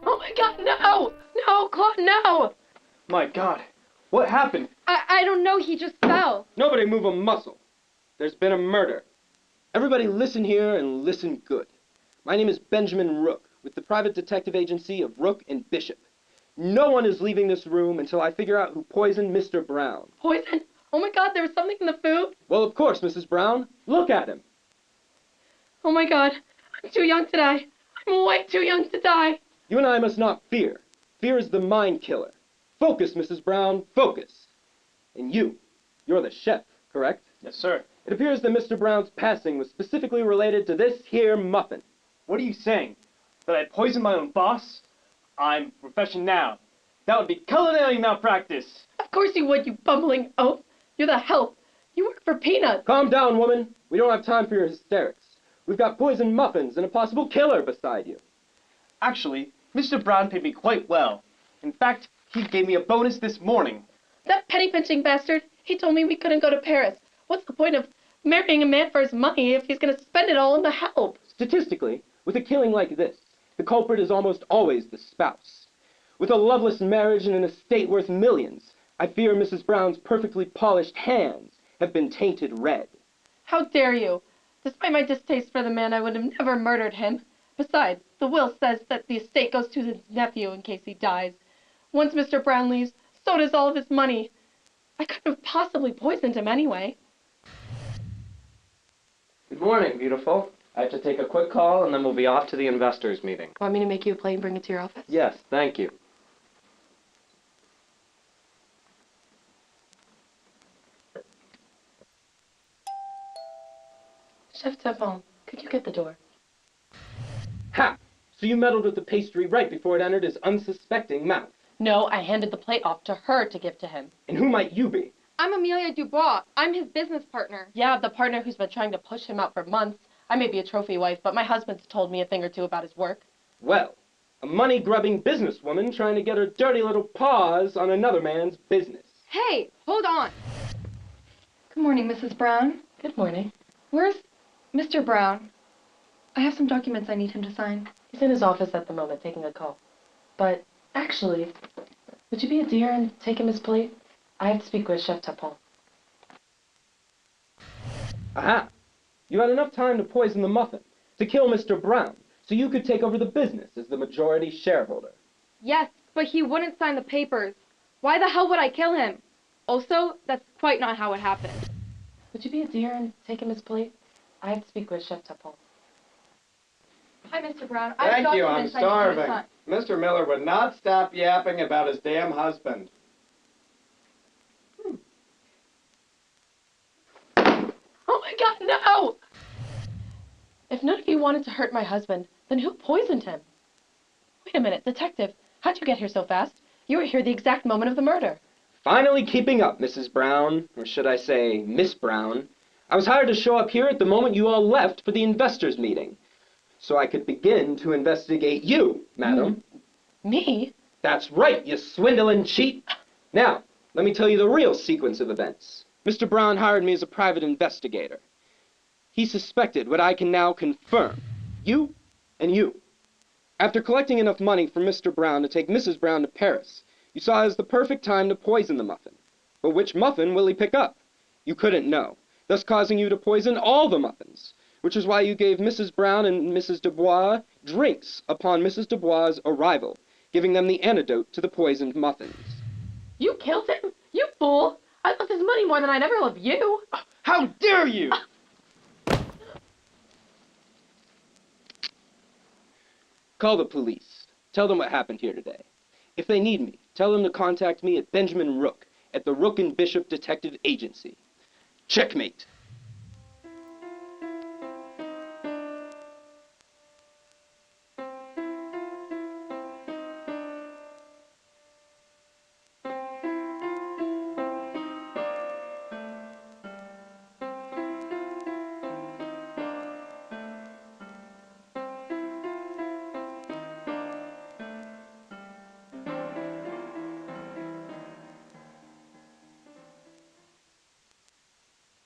Oh my God, no! No, Claude, no! My God, what happened? I don't know, he just fell. Nobody move a muscle. There's been a murder. Everybody listen here and listen good. My name is Benjamin Rook, with the private detective agency of Rook and Bishop. No one is leaving this room until I figure out who poisoned Mr. Brown. Poison? Oh my God, there was something in the food? Well, of course, Mrs. Brown. Look at him. Oh my God, I'm too young to die. I'm way too young to die. You and I must not fear. Fear is the mind killer. Focus, Mrs. Brown, focus. And you're the chef, correct? Yes, sir. It appears that Mr. Brown's passing was specifically related to this here muffin. What are you saying? That I poisoned my own boss? I'm profession now. That would be culinary malpractice. Of course you would, you bumbling oaf. You're the help. You work for peanuts. Calm down, woman. We don't have time for your hysterics. We've got poisoned muffins and a possible killer beside you. Actually, Mr. Brown paid me quite well. In fact, he gave me a bonus this morning. That penny-pinching bastard, he told me we couldn't go to Paris. What's the point of marrying a man for his money if he's going to spend it all on the help? Statistically, with a killing like this, the culprit is almost always the spouse. With a loveless marriage and an estate worth millions, I fear Mrs. Brown's perfectly polished hands have been tainted red. How dare you? Despite my distaste for the man, I would have never murdered him. Besides, the will says that the estate goes to his nephew in case he dies. Once Mr. Brown leaves, so does all of his money. I couldn't have possibly poisoned him anyway. Good morning, beautiful. I have to take a quick call, and then we'll be off to the investors meeting. Want me to make you a plate and bring it to your office? Yes, thank you. Chef Tapon, could you get the door? Ha! So you meddled with the pastry right before it entered his unsuspecting mouth. No, I handed the plate off to her to give to him. And who might you be? I'm Emilia Dubois. I'm his business partner. Yeah, the partner who's been trying to push him out for months. I may be a trophy wife, but my husband's told me a thing or two about his work. Well, a money-grubbing businesswoman trying to get her dirty little paws on another man's business. Hey, hold on. Good morning, Mrs. Brown. Good morning. Where's Mr. Brown? I have some documents I need him to sign. He's in his office at the moment taking a call. But actually, would you be a dear and take him his plate? I have to speak with Chef Tapon. Aha! You had enough time to poison the muffin, to kill Mr. Brown, so you could take over the business as the majority shareholder. Yes, but he wouldn't sign the papers. Why the hell would I kill him? Also, that's quite not how it happened. Would you be a dear and take him his plate? I have to speak with Chef Tapon. Hi, Mr. Brown. Thank you, I'm starving. Mr. Miller would not stop yapping about his damn husband. Oh my God, no! If none of you wanted to hurt my husband, then who poisoned him? Wait a minute, detective. How'd you get here so fast? You were here the exact moment of the murder. Finally keeping up, Mrs. Brown, or should I say, Miss Brown. I was hired to show up here at the moment you all left for the investors' meeting, so I could begin to investigate you, madam. Me? That's right, you swindling cheat. Now, let me tell you the real sequence of events. Mr. Brown hired me as a private investigator. He suspected what I can now confirm. You and you. After collecting enough money from Mr. Brown to take Mrs. Brown to Paris, you saw it as the perfect time to poison the muffin. But which muffin will he pick up? You couldn't know, thus causing you to poison all the muffins, which is why you gave Mrs. Brown and Mrs. Dubois drinks upon Mrs. Dubois' arrival, giving them the antidote to the poisoned muffins. You killed him? You fool! I love his money more than I'd ever love you. How dare you! Call the police. Tell them what happened here today. If they need me, tell them to contact me at Benjamin Rook at the Rook and Bishop Detective Agency. Checkmate.